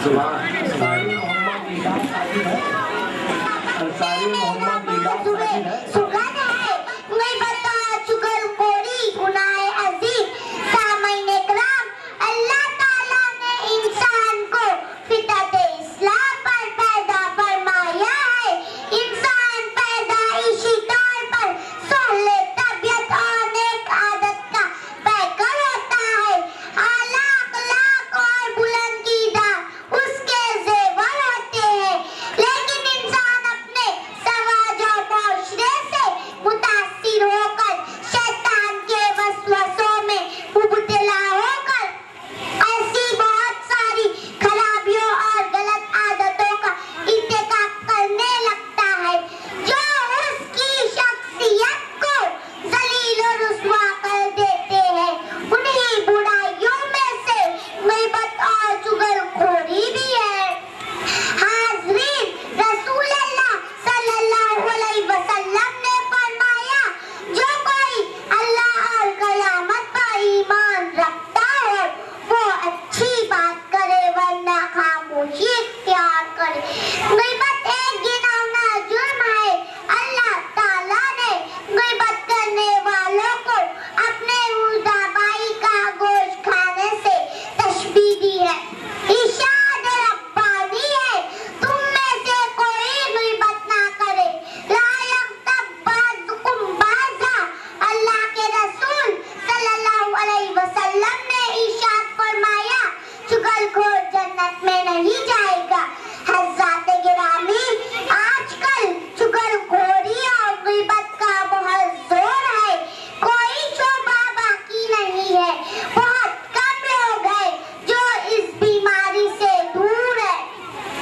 अंसारी मोहम्मद लीला साजिद है। अंसारी मोहम्मद लीला साजिद है। सुगन है मैं बता चुगल कोरी गुनाह अजीम। सामईन इकराम अल्लाह ताला ने इंसान को फितरत इस्लाम पर पैदा फरमाया है। इंसान पैदाइशी तौर पर सोहले तबीयत और नेक आदत का पैकर होता है। आला अखलाक और बुलंदीदा उसके जेवर होते हैं। लेकिन इंसान अपने समाज और मुआशरे से मुतासिर होकर शैतान के वसवसों में मुब्तला होकर ऐसी बहुत सारी खराबियों और गलत आदतों का इत्तेकाब करने लगता है जो उसकी शख्सियत को जलील और रुस्वा कर देते हैं। उन्हीं बुराइयों में से गीबत और चुगलखोरी भी है। हाज़रीन, रसूल अल्लाह सल्लल्लाहु अलैहि वसल्लम ने फरमाया, जो कोई अल्लाह और क़यामत पर ईमान रखता हो वो अच्छी बात करे वरना खामोशी इख्तियार करे। गीबत एक घिनौना जुर्म है। अल्लाह ताला ने गीबत करने वालों को अपने मुर्दाबाई का गोश्त खाने से तशबीह दी है। इरशाद रब्बानी है, तुम में से कोई गीबत ना करे। ला यग़्तब बाज़ुकुम बाज़ा। अल्लाह के रसूल सल्लल्लाहु अलैहि वसल्लम ने इरशाद फरमाया, चुगलखोर जन्नत में नहीं जाएगा। हज़रात गिरामी, आजकल चुगलखोरी और गीबत का बहुत जोर है। कोई शोबा बाकी नहीं है। बहुत कम लोग हैं जो इस बीमारी से दूर है।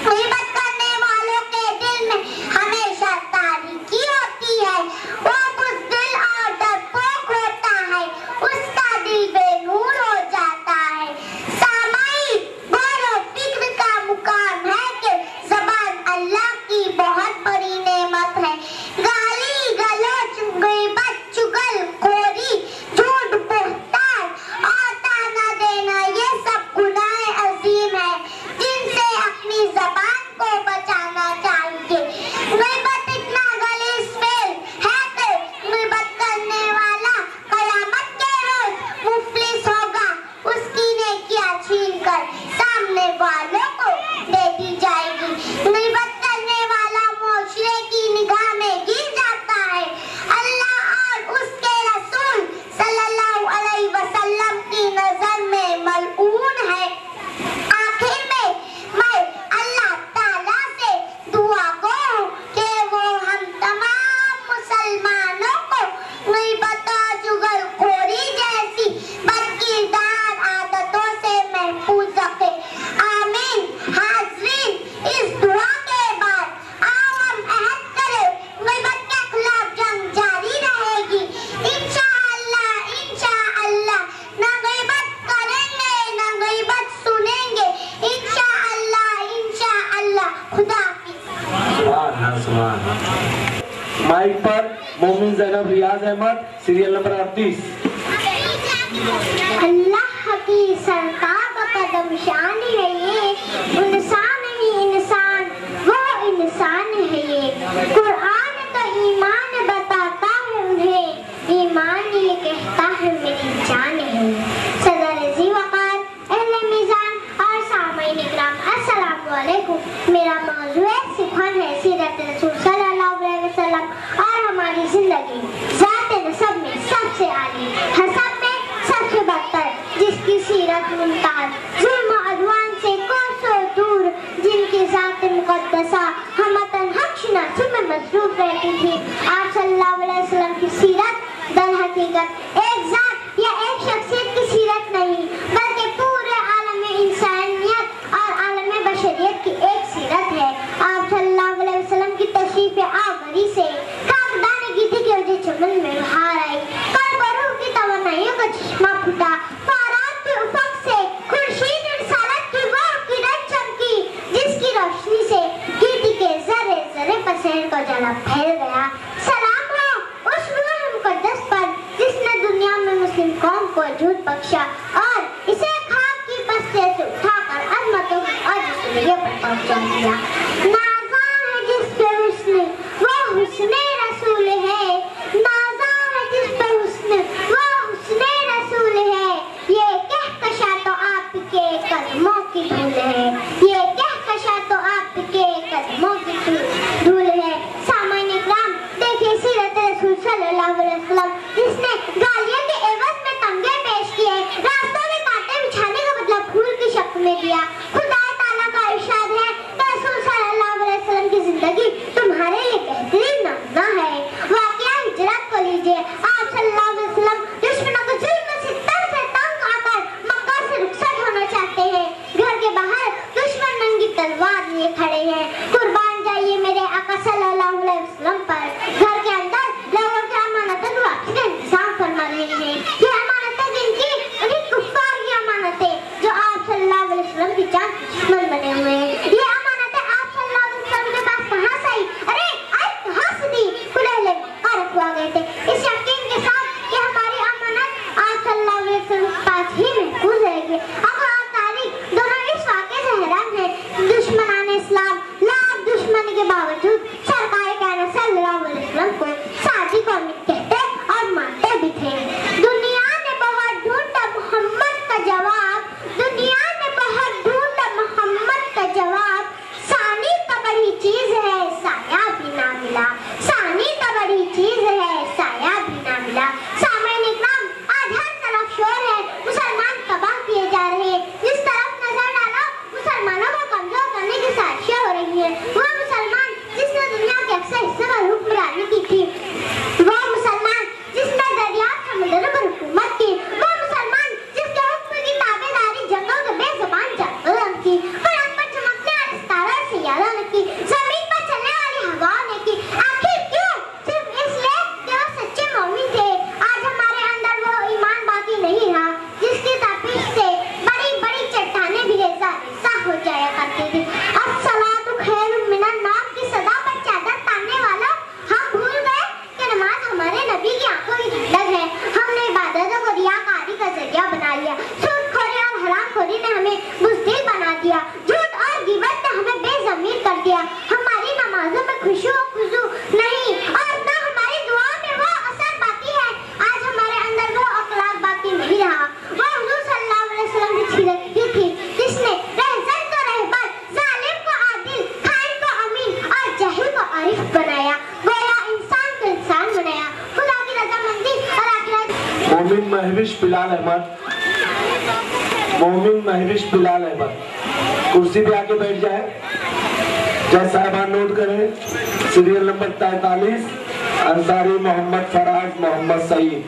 गीबत करने वालों के दिल में हमेशा तारीकी होती है। वो बुज़दिल और डरपोक होता है। उसका दिल बेनूर हो जाता है। सामाईन, गौर व फिक्र का मुकाम है कि ज़बान अल्लाह की बहुत बड़ी नेमत है। गाली गलौच, गीबत, चुगलखोरी, झूठ, बहतान और ताना देना ये सब गुनाह अजीम है जिनसे अपनी ज़बान को बचाना चाहिए। गीबत इतना गलीज़ फेल है कि गीबत करने वाला क़यामत के रोज़ मुफलिस होगा। उसकी नेकियां छीनकर सामने वालों को दे दी जाएगी। गीबत करने वाला मुआशरे की निगाह में गिर जाता है। अल्लाह और उसके रसूल सल्लल्लाहु अलैहि वसल्लम की नज़र में मलऊन है। आखिर में मैं अल्लाह ताला से दुआ गो हूँ कि वो हम तमाम मुसलमानों को गीबत और चुगलखोरी जैसी बदकिरदार आदतों से महफूज रखे। आमीन। हाज़रीन, इस दुआ के बाद आओ हम अहद करें, गीबत के खिलाफ जंग जारी रहेगी। इंशाअल्लाह ना गीबत करेंगे ना गीबत सुनेंगे। इंशाअल्लाह। खुदा हाफिज़। माइक पर मोमिन ज़ैनब रियाज अहमद, सीरियल नंबर 38। अल्लाह की सरकार का कदम शान है ये, इंसान ही इंसान, वो इंसान है ये। कुरान तो ईमान बताता है उन्हें, ईमान ये कहता है मेरी जान है। सदर ज़ी वक़ार, अहले मीज़ान और सामईन इकराम, अस्सलामु अलैकुम। मेरा मौज़ू सिखन है सीरत रसूल सल्लल्लाहु अलैहि वसल्लम और हमारी ज़िंदगी ज़ात नसब में सबसे आली, हसब में सबसे बदतर, जिसकी सीरत मुमताज़, जुल्म अदवान से कोसों दूर, जिनकी ज़ात मुक़द्दसा हमतन हक़ शनासी में मसरूफ़ रहती थी। आप सल्लल्लाहु अलैहि वसल्लम की सीरत दर हकीकत एक ज़ात या एक शख्सियत की सीरत नहीं, बल्कि पूरे आलम इंसानियत और आलम बशरियत की एक सीरत है। आप सल्लल्लाहु अलैहि वसल्लम की तशरीफ़ आवरी से कागदाने गीती की वजह चमन में बहार आई, कलबरू की तमन्नाइयों का चश्मा फूटा, फ़ारात के उफ़क़ से खुर्शीद रिसालत की वो किरण चमकी, जिसकी रोशनी से गीती के ज़र्रे ज़र्रे पर शहर को जला फैल गया। सलाम हो उस रूह मुक़द्दस पर जिसने पहुंचा दिया। नाज़ा है जिस पे हुस्न वो हुस्ने रसूल है, नाज़ा है जिस पे हुस्न वो हुस्ने रसूल है, ये कहकशा तो आपके कदमों की धूल है, ये कहकशा तो आपके कदमों की धूल है। सामान्य इकराम, देखिए सीरत रसूल सल्लल्लाहु अलैहि वसल्लम जिसने गालियों के एवज में तमगे पेश किए, रास्तों में कांटे बिछाने का बदला फूल की शक्ल में दिया। खुदा ताला का इरशाद है कि रसूल सल्लल्लाहु अलैहि वसल्लम की जिंदगी तुम्हारे लिए बेहतरीन नमूना है। वाकया हिजरत को लीजिए, आप सल्लल्लाहु अलैहि वसल्लम दुश्मनों को जुल्म सितम से तंग आकर मक्का से रुखसत होना चाहते हैं। घर के बाहर दुश्मन नंगी तलवार लिए खड़े हैं। कुर्बान जाइए मेरे आका सल्लल्लाहु अलैहि वसल्लम पर। घर के अंदर लोगों की अमानतों को वापसी का इंतजाम फरमा रहे हैं। ये अमानतें जिनकी उन्हीं कुफ्फार की अमानतें जो आप सल्लल्लाहु अलैहि वसल्लम की जान दुश्मन बने हुए हैं। ये अमानतें आप सल्लल्लाहु अलैहि वसल्लम के पास कहाँ से आई? अरे आज कहाँ से दी? खुले रखवा गए थे इस यकीन के साथ कि हमारी अमानत आप सल्लल्लाहु अलैहि वसल्लम के पास ही महफूज रहेगी। अब और तारीख दोनों इस वाक़े से हैरान है। दुश्मनाने इस्लाम लाख दुश्मनी के बावजूद सरकार कायनात सल्लल्लाहु अलैहि वसल्लम को साथी कौम कहते और मानते भी थे। दुनिया ने बहुत ढूंढा मोहम्मद का जवाब, दुनिया ने बहुत ढूंढा मोहम्मद का जवाब, सानी तो बड़ी चीज है साया भी ना मिला, सानी तो बड़ी चीज है साया भी ना मिला। सामईन इकराम, आज हर तरफ शोर है, मुसलमान तबाह किए जा रहे हैं। जिस तरफ नजर डालो मुसलमानों को कमजोर करने की साजिशें हो रही है। वो मुसलमान जिसने दुनिया के अक्सर हिस्से पर हुक्मरानी की थी, वो मुसलमान जिसने दरिया समुद्र पर हुकूमत की, वो मुसलमान जिसके हुक्म की ताबेदारी जंगों के बेज़ुबान जानवरों ने की, फलक पर चमकने वाले सितारे और सियारों ने की, जमीन पर चलने वाली हवाओं ने की। आखिर क्यों? सिर्फ इसलिए कि वो सच्चे मोमिन थे। आज हमारे अंदर वो ईमान बाकी नहीं रहा जिसकी तपिश से बड़ी बड़ी चट्टानें भी रेज़ा रेज़ा हो जाया करती थी। अस्सलातु खैरुम मिनन नाम की सदा पर चादर तानने वाला, हम भूल गए कि नमाज हमारे नबी की आंखों की ठंडक है। हमने इबादतों को रियाकारी का जरिया बना लिया। सूदखोरी और हरामखोरी ने हमें बुज़दिल बना दिया। झूठ और गिबत ने हमें बेज़मीर कर दिया। हमारी नमाजों में खुशू खुशू नहीं और न हमारी दुआओं में वो असर बाकी है। आज हमारे अंदर वो अखलाक बाकी नहीं रहा। वो हुजूर सल्लल्लाहु अलैहि वसल्लम की सीरत ही थी जिसने रहज़न को रहबर, जालिम को आदिल, खाइन को अमीन और जाहिल को आरिफ बनाया। गोया इंसान को इंसान बनाया। खुदा की रज़ामंदी और आखिरत। मोमिन महविश बिलाल अहमद, मोमिन महविश बिलाल अहमद कुर्सी पे आके बैठ जाए। जय साहबान नोट करें। Serial number 43 Ansari Mohammad Faraz Mohammad Saeed.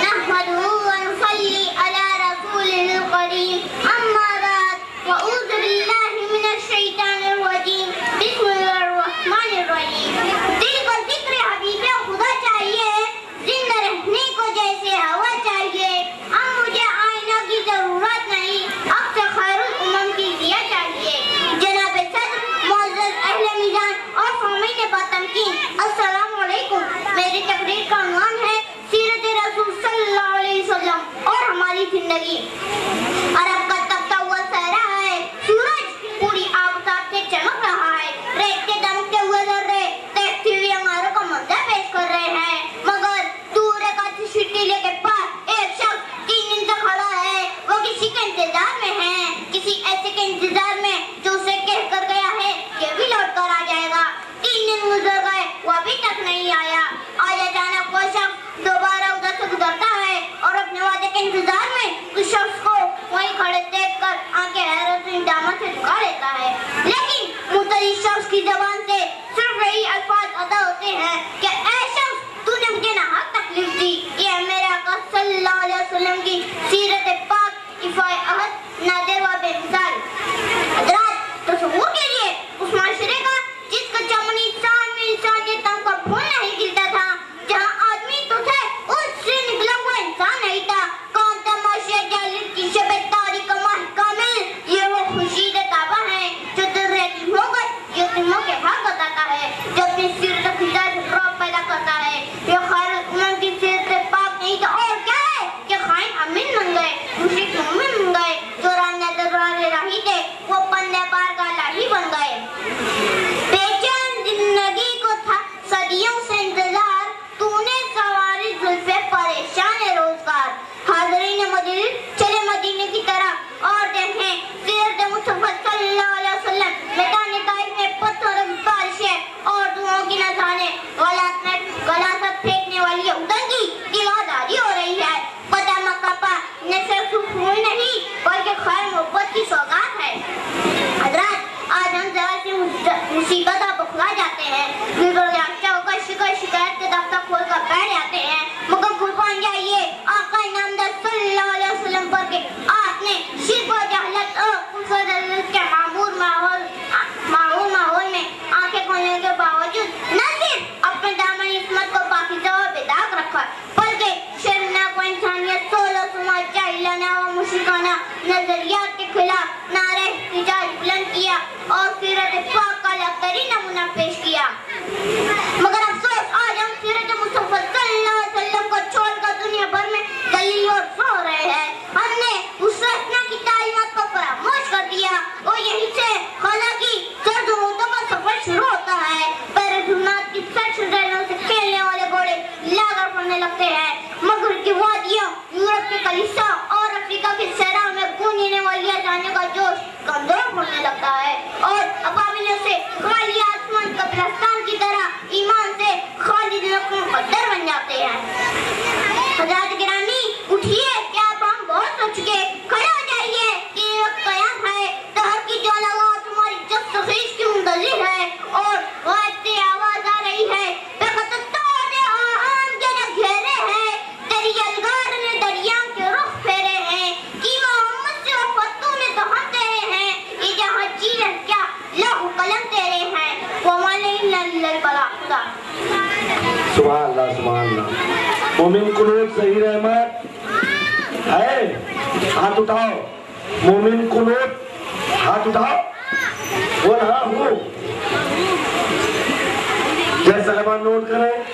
नहमदुहु व नुसल्ली अला रसूलिल करीम, अम्मा बाद, वअऊज़ु बिल्लाहि मिनश शैतानिर रजीम, बिस्मिल्लाहिर रहमानिर रहीम। दिल को ज़िक्र हबीबे खुदा चाहिए, जिंदा रहने को जैसे हवा चाहिए। अब मुझे आईना की जरूरत नहीं, अब तो खैरुल उम्म की दिया चाहिए। जनाब सदर, मुअज़्ज़ज़ अहले मीज़ान और सामीन बातमकीन, अस्सलामु अलैकुम। मेरी तकरीर का उन्वान है सीरत रसूल सल्लल्लाहु अलैहि वसल्लम और हमारी जिंदगी। अरब का तपता हुआ सहरा है, सूरज पूरी आबताब से चमक रहा है, रेत के दमकते हुए ज़र्रे देखती हुई अंगारों का मंजर पेश कर रहे हैं। मगर दूर एक अच्छी छिट्टी लेके पास एक शख्स 3 दिन से खड़ा है। वो किसी के इंतजार में है, किसी ऐसे के इंतजार में जो उसे कह कर गया है कि भी लौट कर आ जाएगा। 3 दिन गुजर गए, वो अभी तक नहीं आया। आज अचानक वो शख्स दोबारा उधर से गुजरता है और अपने वादे के इंतजार में उस शख्स को वहीं खड़े देखकर आंखें हैरत से दामन से झुका लेता है। लेकिन मुतरी शख्स की जबान से सिर्फ यही अल्फाज अदा होते हैं कि ऐ शख्स, तूने मुझे नाहक तकलीफ दी। ये मेरे आका सल्लल्लाहु अलैहि वसल्लम की सीरत पाक इफ़ाए अहद नादिर व बेमिसाल। हज़रात, तसव्वुर कीजिए उस माशरे का जिसका चमन इंसान में इंसानियत का फूल नहीं गिरता था, जहाँ आदमी तो थे उससे निकला हुआ इंसान नहीं था। कौन था माशरे जालिम की शब तारीक माह कामिल? ये वो खुर्शीद ताबा है जो यतीमों के हक बताता है, जो अपनी सीरत फिजा से मुश्रिकाना नजरियात के खिलाफ नारे इhtijaj बुलंद किया और सीरत पाक का लातरी नमूना पेश किया। मगर अफसोस आज हम सीरत मुस्तफा सल्लल्लाहु अलैहि वसल्लम को छोड़कर दुनिया भर में गली और सो रहे हैं। हमने उस रहना की तालीमात को फरामोश कर दिया और यहीं से खला की सर्द होतों का सफर शुरू होता है। पैराजूनात की सच रेलों से खेलने वाले घोड़े लागर पड़ने लगते हैं। मगरिब की वादियां, यूरोप के कलीसिया और अफ्रीका के सहरा में गूंजने वाली अजानियों का जोश कमजोर होने लगता है और अबाबिलों से खाली आसमान कब्रिस्तान की तरह ईमान से खाली दिलों को मुकद्दर बन जाते हैं। हज़रात गिरामी, उठिए, क्या अब हम बहुत हो चुके, खड़े हो जाइए कि वक्त कयाम है। तहर की ज्वालाओं तुम्हारी जस्तखीज की मुंदलिल है और गायब से आवाज आ रही है, बेखतर तोड़े आम जने घेरे हैं, तेरी अलगार ने दरिया के रुख फेरे हैं, कि मोहम्मद से वफातों में तो हम तेरे हैं, ये जहाँ चीज़ क्या लहू कलम तेरे हैं, वो माने इल्लल बलाग़ा। सुभान अल्लाह, सुभान अल्लाह। मोमिन कुनूत सही रहमत है, हाथ उठाओ। मोमिन कुनूत, हाथ उठाओ, बोल हाँ हूँ। जय साहबान नोट करें,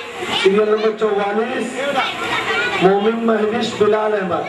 सीरियल नंबर 44, मोमिन महविश बिलाल अहमद।